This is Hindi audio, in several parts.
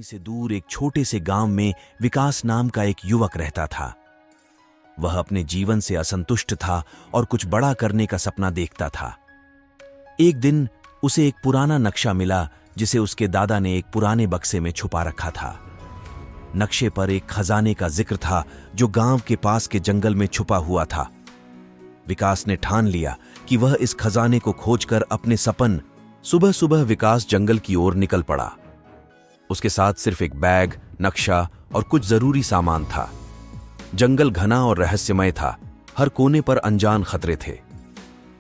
से दूर एक छोटे से गांव में विकास नाम का एक युवक रहता था। वह अपने जीवन से असंतुष्ट था और कुछ बड़ा करने का सपना देखता था। एक दिन उसे एक पुराना नक्शा मिला जिसे उसके दादा ने एक पुराने बक्से में छुपा रखा था। नक्शे पर एक खजाने का जिक्र था जो गांव के पास के जंगल में छुपा हुआ था। विकास ने ठान लिया कि वह इस खजाने को खोजकर अपने सपन। सुबह सुबह विकास जंगल की ओर निकल पड़ा। उसके साथ सिर्फ एक बैग, नक्शा और कुछ जरूरी सामान था। जंगल घना और रहस्यमय था। हर कोने पर अनजान खतरे थे।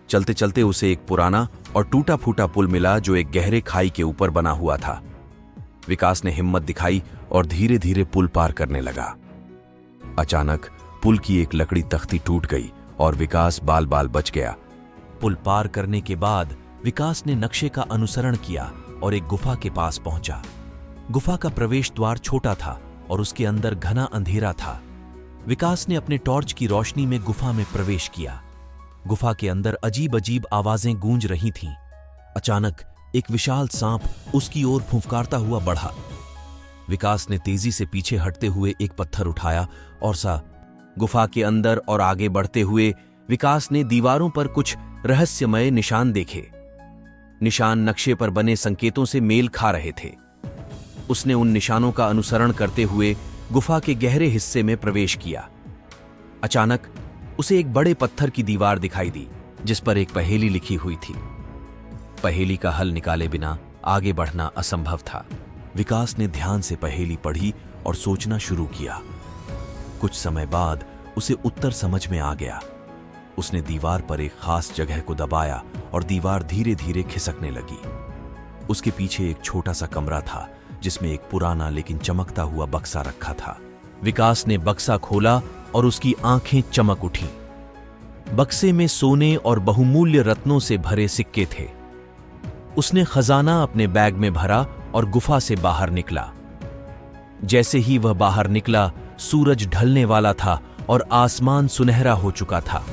चलते चलते उसे एक पुराना और टूटा फूटा पुल मिला जो एक गहरे खाई के ऊपर बना हुआ था। विकास ने हिम्मत दिखाई और धीरे धीरे पुल पार करने लगा। अचानक पुल की एक लकड़ी तख्ती टूट गई और विकास बाल बाल बच गया। पुल पार करने के बाद विकास ने नक्शे का अनुसरण किया और एक गुफा के पास पहुंचा। गुफा का प्रवेश द्वार छोटा था और उसके अंदर घना अंधेरा था। विकास ने अपने टॉर्च की रोशनी में गुफा में प्रवेश किया। गुफा के अंदर अजीब अजीब आवाजें गूंज रही थीं। अचानक एक विशाल सांप उसकी ओर फुंफकारता हुआ बढ़ा। विकास ने तेजी से पीछे हटते हुए एक पत्थर उठाया और गुफा के अंदर और आगे बढ़ते हुए विकास ने दीवारों पर कुछ रहस्यमय निशान देखे। निशान नक्शे पर बने संकेतों से मेल खा रहे थे। उसने उन निशानों का अनुसरण करते हुए गुफा के गहरे हिस्से में प्रवेश किया। अचानक उसे एक बड़े पत्थर की दीवार दिखाई दी जिस पर एक पहेली लिखी हुई थी। पहेली का हल निकाले बिना आगे बढ़ना असंभव था। विकास ने ध्यान से पहेली पढ़ी और सोचना शुरू किया। कुछ समय बाद उसे उत्तर समझ में आ गया। उसने दीवार पर एक खास जगह को दबाया और दीवार धीरे धीरे खिसकने लगी। उसके पीछे एक छोटा सा कमरा था जिसमें एक पुराना लेकिन चमकता हुआ बक्सा रखा था। विकास ने बक्सा खोला और उसकी आंखें चमक उठीं। बक्से में सोने और बहुमूल्य रत्नों से भरे सिक्के थे। उसने खजाना अपने बैग में भरा और गुफा से बाहर निकला। जैसे ही वह बाहर निकला, सूरज ढलने वाला था और आसमान सुनहरा हो चुका था।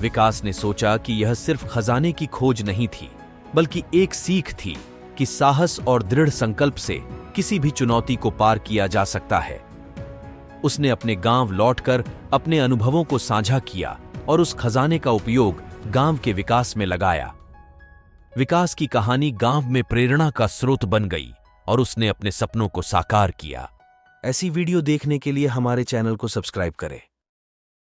विकास ने सोचा कि यह सिर्फ खजाने की खोज नहीं थी, बल्कि एक सीख थी कि साहस और दृढ़ संकल्प से किसी भी चुनौती को पार किया जा सकता है। उसने अपने गांव लौटकर अपने अनुभवों को साझा किया और उस खजाने का उपयोग गांव के विकास में लगाया। विकास की कहानी गांव में प्रेरणा का स्रोत बन गई और उसने अपने सपनों को साकार किया। ऐसी वीडियो देखने के लिए हमारे चैनल को सब्सक्राइब करें।